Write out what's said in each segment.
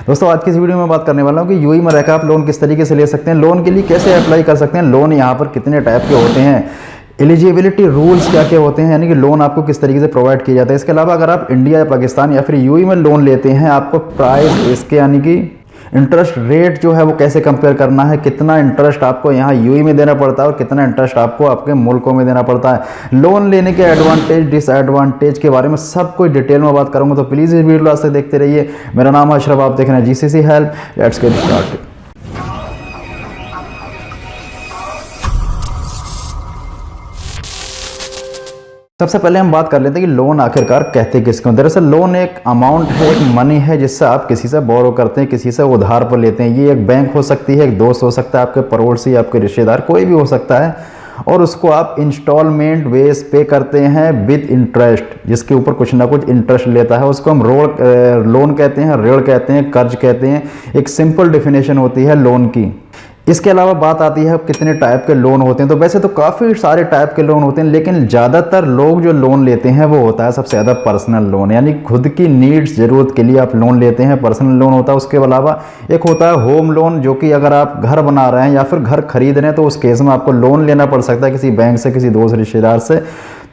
दोस्तों आज की इस वीडियो में बात करने वाला हूँ कि यूएई में रहकर आप लोन किस तरीके से ले सकते हैं, लोन के लिए कैसे अप्लाई कर सकते हैं, लोन यहाँ पर कितने टाइप के होते हैं, एलिजिबिलिटी रूल्स क्या क्या होते हैं, यानी कि लोन आपको किस तरीके से प्रोवाइड किया जाता है। इसके अलावा अगर आप इंडिया या पाकिस्तान या फिर यूएई में लोन लेते हैं, आपको प्राइस इसके यानी कि इंटरेस्ट रेट जो है वो कैसे कंपेयर करना है, कितना इंटरेस्ट आपको यहाँ यूएई में देना पड़ता है और कितना इंटरेस्ट आपको आपके मुल्कों में देना पड़ता है, लोन लेने के एडवांटेज डिसएडवांटेज के बारे में सब कुछ डिटेल में बात करूंगा। तो प्लीज़ इस वीडियो आज तक देखते रहिए। मेरा नाम है अशरफ, आप देख रहे हैं GCC help. Let's get started. सबसे पहले हम बात कर लेते हैं कि लोन आखिरकार कहते किसको। दरअसल लोन एक अमाउंट है, एक मनी है जिससे आप किसी से बोरो करते हैं, किसी से उधार पर लेते हैं। ये एक बैंक हो सकती है, एक दोस्त हो सकता है, आपके पड़ोसी, आपके रिश्तेदार, कोई भी हो सकता है, और उसको आप इंस्टॉलमेंट बेस पे करते हैं विद इंटरेस्ट, जिसके ऊपर कुछ ना कुछ इंटरेस्ट लेता है। उसको हम लोन कहते हैं, ऋण कहते हैं, कर्ज कहते हैं। एक सिंपल डेफिनेशन होती है लोन की। इसके अलावा बात आती है कितने टाइप के लोन होते हैं। तो वैसे तो काफ़ी सारे टाइप के लोन होते हैं, लेकिन ज़्यादातर लोग जो लोन लेते हैं वो होता है सबसे ज़्यादा पर्सनल लोन, यानी खुद की नीड्स ज़रूरत के लिए आप लोन लेते हैं, पर्सनल लोन होता है। उसके अलावा एक होता है होम लोन, जो कि अगर आप घर बना रहे हैं या फिर घर खरीद रहे हैं तो उस केस में आपको लोन लेना पड़ सकता है किसी बैंक से, किसी दोस्त रिश्तेदार से,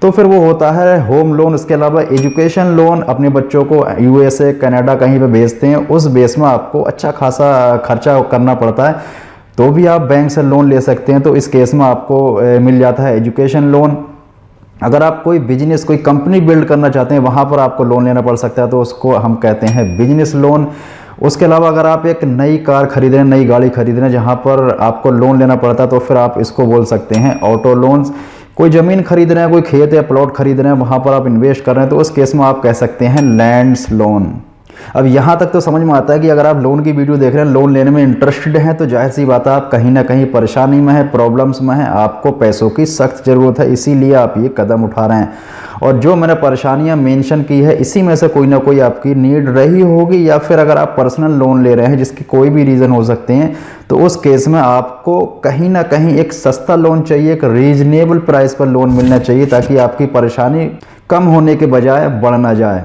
तो फिर वो होता है होम लोन। इसके अलावा एजुकेशन लोन, अपने बच्चों को यूएसए कनाडा कहीं पे भेजते हैं, उस बेस में आपको अच्छा खासा खर्चा करना पड़ता है, तो भी आप बैंक से लोन ले सकते हैं। तो इस केस में आपको मिल जाता है एजुकेशन लोन। अगर आप कोई बिजनेस, कोई कंपनी बिल्ड करना चाहते हैं, वहाँ पर आपको लोन लेना पड़ सकता है, तो उसको हम कहते हैं बिजनेस लोन। उसके अलावा अगर आप एक नई कार खरीद रहे हैं, नई गाड़ी खरीद रहे हैं, जहाँ पर आपको लोन लेना पड़ता है, तो फिर आप इसको बोल सकते हैं ऑटो लोन्स। कोई ज़मीन खरीद रहे हैं, कोई खेत या प्लॉट खरीद रहे हैं, वहाँ पर आप इन्वेस्ट कर रहे हैं, तो उस केस में आप कह सकते हैं लैंड्स लोन। अब यहाँ तक तो समझ में आता है कि अगर आप लोन की वीडियो देख रहे हैं, लोन लेने में इंटरेस्टेड हैं, तो जाहिर सी बात है आप कहीं ना कहीं परेशानी में है, प्रॉब्लम्स में है, आपको पैसों की सख्त ज़रूरत है, इसीलिए आप ये कदम उठा रहे हैं। और जो मैंने परेशानियां मेंशन की है, इसी में से कोई ना कोई आपकी नीड रही होगी, या फिर अगर आप पर्सनल लोन ले रहे हैं जिसकी कोई भी रीज़न हो सकते हैं, तो उस केस में आपको कहीं ना कहीं एक सस्ता लोन चाहिए, एक रीजनेबल प्राइस पर लोन मिलना चाहिए, ताकि आपकी परेशानी कम होने के बजाय बढ़ ना जाए।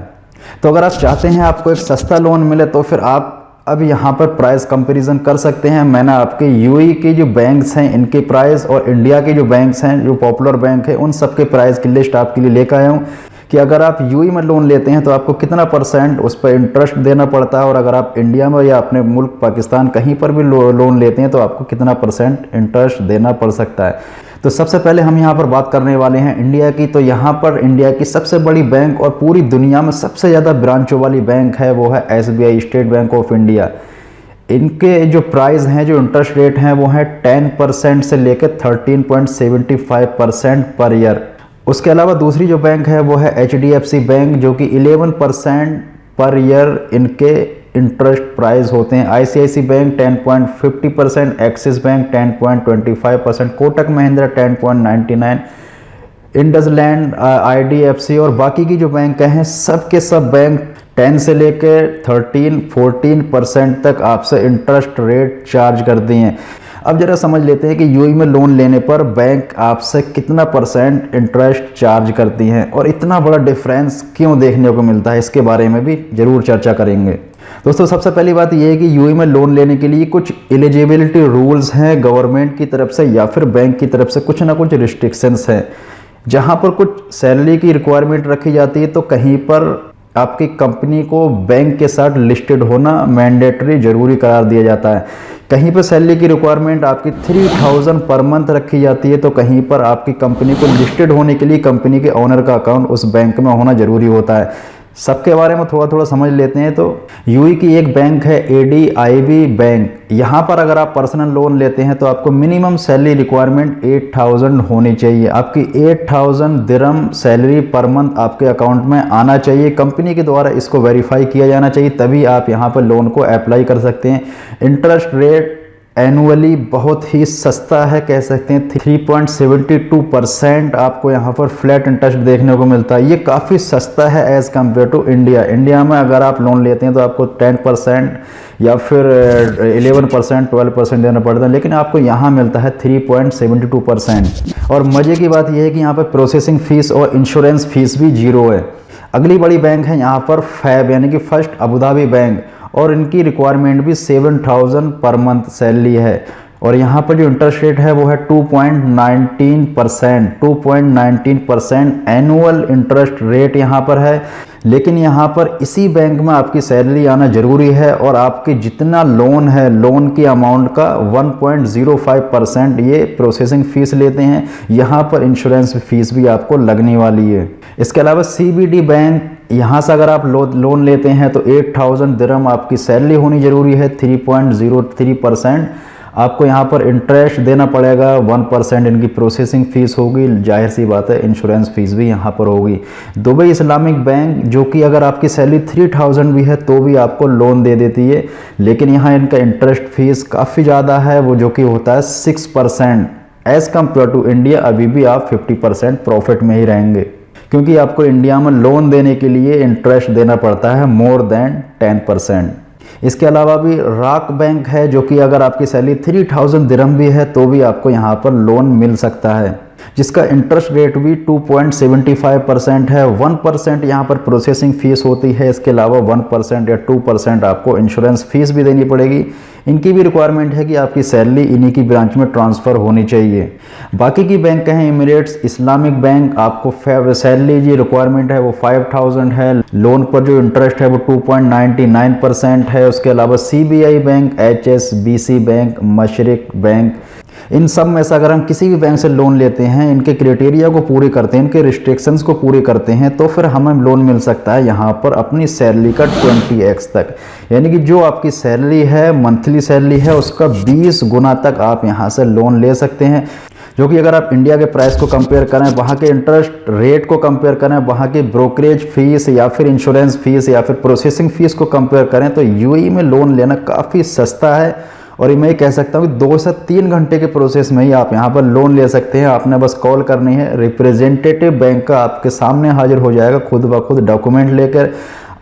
तो अगर आप चाहते हैं आपको एक सस्ता लोन मिले, तो फिर आप अब यहाँ पर प्राइस कंपैरिजन कर सकते हैं। मैंने आपके यूएई के जो बैंक्स हैं इनके प्राइस और इंडिया के जो बैंक्स हैं, जो पॉपुलर बैंक है, उन सब के प्राइस की लिस्ट आपके लिए लेकर आया हूँ कि अगर आप यूएई में लोन लेते हैं तो आपको कितना % उस पर इंटरेस्ट देना पड़ता है, और अगर आप इंडिया में या अपने मुल्क पाकिस्तान कहीं पर भी लोन लेते हैं तो आपको कितना % इंटरेस्ट देना पड़ सकता है। तो सबसे पहले हम यहाँ पर बात करने वाले हैं इंडिया की। तो यहाँ पर इंडिया की सबसे बड़ी बैंक और पूरी दुनिया में सबसे ज़्यादा ब्रांचों वाली बैंक है, वो है SBI, state bank of India. इनके जो प्राइस हैं, जो इंटरेस्ट रेट हैं, वो है 10% से लेकर 13.75% पर ईयर। उसके अलावा दूसरी जो बैंक है वो है एचडीएफसी बैंक, जो कि 11% पर ईयर इनके इंटरेस्ट प्राइस होते हैं। ICICI bank 10.50%, Axis bank 10.25%, Kotak Mahindra 10.99%, इंडसलैंड, आईडीएफसी और बाकी की जो बैंक हैं, सब के सब बैंक 10 से लेकर 13-14% तक आपसे इंटरेस्ट रेट चार्ज करती हैं। अब जरा समझ लेते हैं कि यूएई में लोन लेने पर बैंक आपसे कितना % इंटरेस्ट चार्ज करती हैं, और इतना बड़ा डिफरेंस क्यों देखने को मिलता है, इसके बारे में भी ज़रूर चर्चा करेंगे। दोस्तों सबसे पहली बात यह है कि यूएई में लोन लेने के लिए कुछ एलिजिबिलिटी रूल्स हैं गवर्नमेंट की तरफ से या फिर बैंक की तरफ से, कुछ ना कुछ रिस्ट्रिक्शंस हैं। जहां पर कुछ सैलरी की रिक्वायरमेंट रखी जाती है, तो कहीं पर आपकी कंपनी को बैंक के साथ लिस्टेड होना मैंडेटरी ज़रूरी करार दिया जाता है। कहीं पर सैलरी की रिक्वायरमेंट आपकी 3000 पर मंथ रखी जाती है, तो कहीं पर आपकी कंपनी को लिस्टेड होने के लिए कंपनी के ओनर का अकाउंट उस बैंक में होना ज़रूरी होता है। सबके बारे में थोड़ा थोड़ा समझ लेते हैं। तो यूएई की एक बैंक है एडीआईबी बैंक। यहाँ पर अगर आप पर्सनल लोन लेते हैं तो आपको मिनिमम सैलरी रिक्वायरमेंट 8000 होनी चाहिए। आपकी 8000 दिरहम सैलरी पर मंथ आपके अकाउंट में आना चाहिए। कंपनी के द्वारा इसको वेरीफाई किया जाना चाहिए, तभी आप यहाँ पर लोन को अप्लाई कर सकते हैं। इंटरेस्ट रेट एनुअली बहुत ही सस्ता है, कह सकते हैं 3.72% आपको यहाँ पर फ्लैट इंटरेस्ट देखने को मिलता है। ये काफ़ी सस्ता है as compare to India. India में अगर आप लोन लेते हैं तो आपको 10% या फिर 11%, 12% देना पड़ता है, लेकिन आपको यहाँ मिलता है 3.72%। और मज़े की बात यह है कि यहाँ पर प्रोसेसिंग फ़ीस और इंश्योरेंस फीस भी 0 है। अगली बड़ी बैंक है यहाँ पर फैब, यानी कि फर्स्ट अबू धाबी बैंक, और इनकी रिक्वायरमेंट भी 7,000 पर मंथ सैलरी है। और यहाँ पर जो इंटरेस्ट रेट है वो है 2.19%, 2.19% एनुअल इंटरेस्ट रेट यहाँ पर है। लेकिन यहाँ पर इसी बैंक में आपकी सैलरी आना जरूरी है और आपके जितना लोन है, लोन की अमाउंट का 1.05% ये प्रोसेसिंग फीस लेते हैं। यहाँ पर इंश्योरेंस फीस भी आपको लगने वाली है। इसके अलावा CBD बैंक, यहाँ से अगर आप लोन लेते हैं तो 8,000 दिरहम आपकी सैलरी होनी जरूरी है। 3.03% आपको यहाँ पर इंटरेस्ट देना पड़ेगा, 1% इनकी प्रोसेसिंग फ़ीस होगी, जाहिर सी बात है इंश्योरेंस फीस भी यहाँ पर होगी। दुबई इस्लामिक बैंक, जो कि अगर आपकी सैलरी 3,000 भी है तो भी आपको लोन दे देती है, लेकिन यहाँ इनका इंटरेस्ट फीस काफ़ी ज़्यादा है, वो जो कि होता है 6%। एज़ कम्पेयर टू इंडिया अभी भी आप 50% प्रॉफिट में ही रहेंगे, क्योंकि आपको इंडिया में लोन देने के लिए इंटरेस्ट देना पड़ता है मोर देन 10%। इसके अलावा भी राक बैंक है, जो कि अगर आपकी सैलरी 3,000 दिरहम भी है तो भी आपको यहाँ पर लोन मिल सकता है, जिसका इंटरेस्ट रेट भी 2.75% है। 1% यहाँ पर प्रोसेसिंग फ़ीस होती है। इसके अलावा 1% या 2% आपको इंश्योरेंस फीस भी देनी पड़ेगी। इनकी भी रिक्वायरमेंट है कि आपकी सैलरी इन्हीं की ब्रांच में ट्रांसफ़र होनी चाहिए। बाकी की बैंक हैं एमिरेट्स इस्लामिक बैंक, आपको सैलरी जी रिक्वायरमेंट है वो 5,000 है। लोन पर जो इंटरेस्ट है वो 2.99% है। उसके अलावा CBI bank, HSBC bank, Mashreq bank, इन सब में से अगर हम किसी भी बैंक से लोन लेते हैं, इनके क्राइटेरिया को पूरे करते हैं, इनके रिस्ट्रिक्शंस को पूरे करते हैं, तो फिर हमें लोन मिल सकता है यहाँ पर अपनी सैलरी का 20x तक। यानी कि जो आपकी सैलरी है, मंथली सैलरी है, उसका 20 गुना तक आप यहाँ से लोन ले सकते हैं। जो कि अगर आप इंडिया के प्राइस को कंपेयर करें, वहाँ के इंटरेस्ट रेट को कंपेयर करें, वहाँ की ब्रोकरेज फीस या फिर इंश्योरेंस फीस या फिर प्रोसेसिंग फ़ीस को कंपेयर करें, तो UAE में लोन लेना काफ़ी सस्ता है। और मैं ये कह सकता हूँ कि 2 से 3 घंटे के प्रोसेस में ही आप यहाँ पर लोन ले सकते हैं। आपने बस कॉल करनी है, रिप्रेजेंटेटिव बैंक का आपके सामने हाजिर हो जाएगा खुद ब खुद डॉक्यूमेंट लेकर,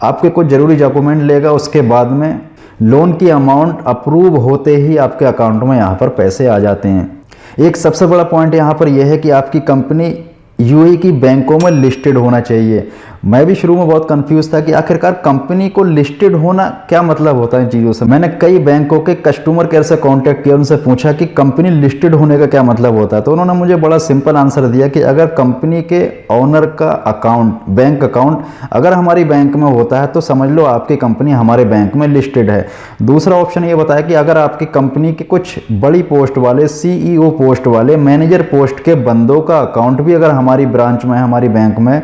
आपके कुछ ज़रूरी डॉक्यूमेंट लेगा। उसके बाद में लोन की अमाउंट अप्रूव होते ही आपके अकाउंट में यहाँ पर पैसे आ जाते हैं। एक सबसे बड़ा पॉइंट यहाँ पर यह है कि आपकी कंपनी UAE की बैंकों में लिस्टेड होना चाहिए। मैं भी शुरू में बहुत कंफ्यूज था कि आखिरकार कंपनी को लिस्टेड होना क्या मतलब होता है इन चीज़ों से। मैंने कई बैंकों के कस्टमर केयर से कांटेक्ट किया, उनसे पूछा कि कंपनी लिस्टेड होने का क्या मतलब होता है, तो उन्होंने मुझे बड़ा सिंपल आंसर दिया कि अगर कंपनी के ऑनर का अकाउंट, बैंक अकाउंट अगर हमारी बैंक में होता है तो समझ लो आपकी कंपनी हमारे बैंक में लिस्टेड है। दूसरा ऑप्शन ये बताया कि अगर आपकी कंपनी के कुछ बड़ी पोस्ट वाले, CEO पोस्ट वाले, मैनेजर पोस्ट के बंदों का अकाउंट भी अगर हमारी ब्रांच में है, हमारी बैंक में,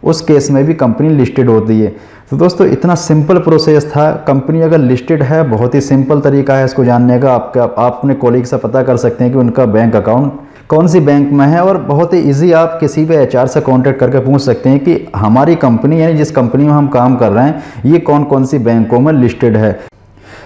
उस केस में भी कंपनी लिस्टेड होती है। तो दोस्तों इतना सिंपल प्रोसेस था। कंपनी अगर लिस्टेड है, बहुत ही सिंपल तरीका है इसको जानने का। आप अपने कोलीग से पता कर सकते हैं कि उनका बैंक अकाउंट कौन सी बैंक में है, और बहुत ही इजी आप किसी भी HR से कांटेक्ट करके पूछ सकते हैं कि हमारी कंपनी, यानी जिस कंपनी में हम काम कर रहे हैं, ये कौन कौन सी बैंकों में लिस्टेड है।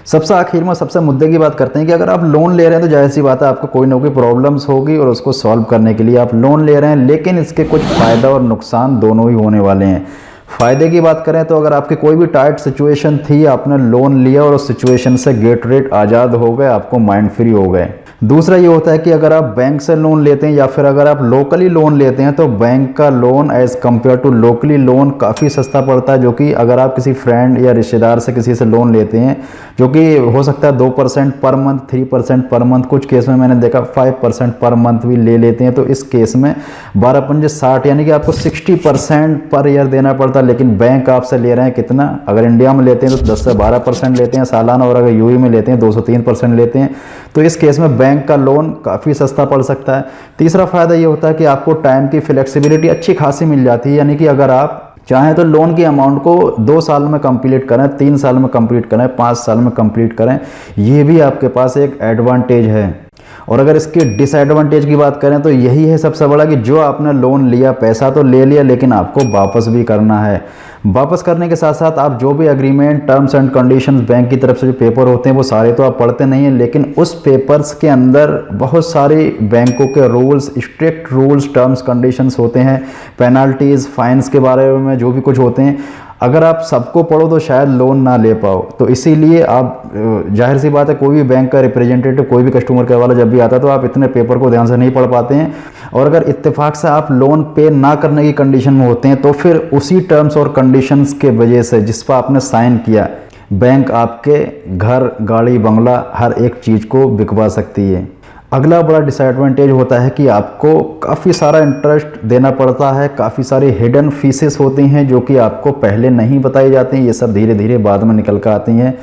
सबसे आखिर में सबसे मुद्दे की बात करते हैं कि अगर आप लोन ले रहे हैं तो जाहिर सी बात है आपको कोई ना कोई प्रॉब्लम्स होगी और उसको सॉल्व करने के लिए आप लोन ले रहे हैं, लेकिन इसके कुछ फ़ायदा और नुकसान दोनों ही होने वाले हैं। फ़ायदे की बात करें तो अगर आपकी कोई भी टाइट सिचुएशन थी, आपने लोन लिया और उस सिचुएशन से गेट रेट आज़ाद हो गए, आपको माइंड फ्री हो गए। दूसरा ये होता है कि अगर आप बैंक से लोन लेते हैं या फिर अगर आप लोकली लोन लेते हैं तो बैंक का loan as compare to locally loan काफ़ी सस्ता पड़ता है। जो कि अगर आप किसी फ्रेंड या रिश्तेदार से किसी से लोन लेते हैं, जो कि हो सकता है 2% पर मंथ, 3% पर मंथ, कुछ केस में मैंने देखा 5% पर मंथ भी ले लेते हैं, तो इस केस में 12×5 = 60, यानी कि आपको 60% पर ईयर देना पड़ता है। लेकिन बैंक आपसे ले रहे हैं कितना, अगर इंडिया में लेते हैं तो 10 से 12% लेते हैं सालाना, और अगर UAE में लेते हैं 2 से 3% लेते हैं। तो इस केस में बैंक का लोन काफ़ी सस्ता पड़ सकता है। तीसरा फ़ायदा ये होता है कि आपको टाइम की फ्लेक्सिबिलिटी अच्छी खासी मिल जाती है, यानी कि अगर आप चाहें तो लोन की अमाउंट को 2 साल में कंप्लीट करें, 3 साल में कंप्लीट करें, 5 साल में कंप्लीट करें, ये भी आपके पास एक एडवांटेज है। और अगर इसके डिसएडवांटेज की बात करें तो यही है सबसे बड़ा कि जो आपने लोन लिया, पैसा तो ले लिया, लेकिन आपको वापस भी करना है। वापस करने के साथ साथ आप जो भी agreement, terms and conditions, bank की तरफ से जो पेपर होते हैं वो सारे तो आप पढ़ते नहीं हैं, लेकिन उस पेपर्स के अंदर बहुत सारे बैंकों के rules, strict rules, terms, conditions होते हैं, पेनल्टीज़, फाइन्स के बारे में जो भी कुछ होते हैं। अगर आप सबको पढ़ो तो शायद लोन ना ले पाओ, तो इसीलिए आप, जाहिर सी बात है, कोई भी बैंक का रिप्रेजेंटेटिव, कोई भी कस्टमर केयर वाला जब भी आता है तो आप इतने पेपर को ध्यान से नहीं पढ़ पाते हैं। और अगर इत्तेफाक से आप लोन पे ना करने की कंडीशन में होते हैं तो फिर उसी टर्म्स और कंडीशंस के वजह से जिस पर आपने साइन किया, बैंक आपके घर, गाड़ी, बंगला हर एक चीज़ को बिकवा सकती है। अगला बड़ा डिसएडवांटेज होता है कि आपको काफ़ी सारा इंटरेस्ट देना पड़ता है, काफ़ी सारी हिडन फीसेस होती हैं जो कि आपको पहले नहीं बताई जाती हैं, ये सब धीरे धीरे बाद में निकल कर आती हैं।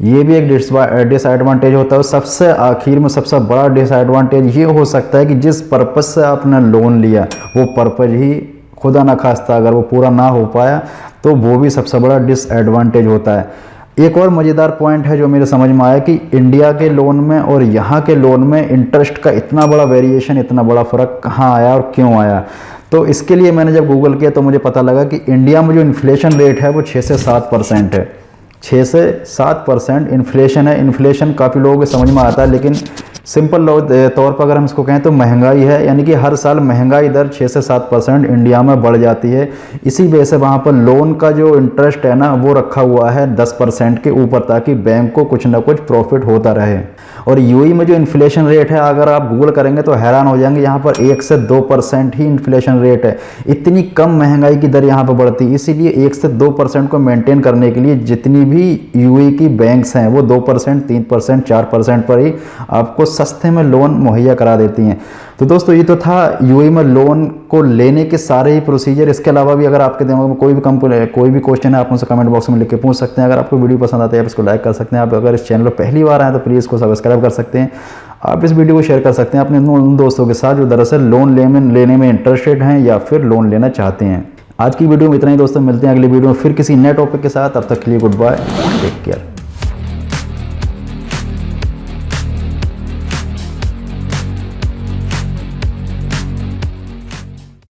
ये भी एक डिसएडवांटेज होता है। सबसे आखिर में सबसे बड़ा डिसएडवांटेज ये हो सकता है कि जिस पर्पज़ से आपने लोन लिया वो पर्पज़ ही खुदा ना खास्ता अगर वो पूरा ना हो पाया तो वो भी सबसे बड़ा डिसएडवांटेज होता है। एक और मज़ेदार पॉइंट है जो मेरे समझ में आया कि इंडिया के लोन में और यहाँ के लोन में इंटरेस्ट का इतना बड़ा वेरिएशन, इतना बड़ा फ़र्क कहाँ आया और क्यों आया। तो इसके लिए मैंने जब गूगल किया तो मुझे पता लगा कि इंडिया में जो इन्फ्लेशन रेट है वो 6 से 7% है। 6 से 7% इन्फ्लेशन है। इन्फ्लेशन काफ़ी लोगों को समझ में आता है, लेकिन सिंपल तौर पर अगर हम इसको कहें तो महंगाई है, यानी कि हर साल महंगाई दर 6 से 7% इंडिया में बढ़ जाती है। इसी वजह से वहाँ पर लोन का जो इंटरेस्ट है ना वो रखा हुआ है 10% के ऊपर, ताकि बैंक को कुछ ना कुछ प्रॉफिट होता रहे। और यूएई में जो इन्फ्लेशन रेट है अगर आप गूगल करेंगे तो हैरान हो जाएंगे, यहाँ पर 1 से 2% ही इन्फ्लेशन रेट है। इतनी कम महंगाई की दर यहाँ पर बढ़ती है, इसीलिए 1 से 2% को मेंटेन करने के लिए जितनी भी यूएई की बैंक्स हैं वो 2%, 3%, 4% पर ही आपको सस्ते में लोन मुहैया करा देती हैं। तो दोस्तों ये तो था यूएई में लोन को लेने के सारे ही प्रोसीजर। इसके अलावा भी अगर आपके दिमाग में कोई भी क्वेश्चन है आप मुझसे कमेंट बॉक्स में लिख के पूछ सकते हैं। अगर आपको वीडियो पसंद आता है आप इसको लाइक कर सकते हैं। आप अगर इस चैनल पर पहली बार आए तो प्लीज़ इसको सब्सक्राइब कर सकते हैं। आप इस वीडियो को शेयर कर सकते हैं अपने उन दोस्तों के साथ जो दरअसल लोन लेने में इंटरेस्टेड हैं या फिर लोन लेना चाहते हैं। आज की वीडियो में इतना ही दोस्तों, मिलते हैं अगली वीडियो में फिर किसी नए टॉपिक के साथ। तब तक के लिए गुड बाय, टेक केयर।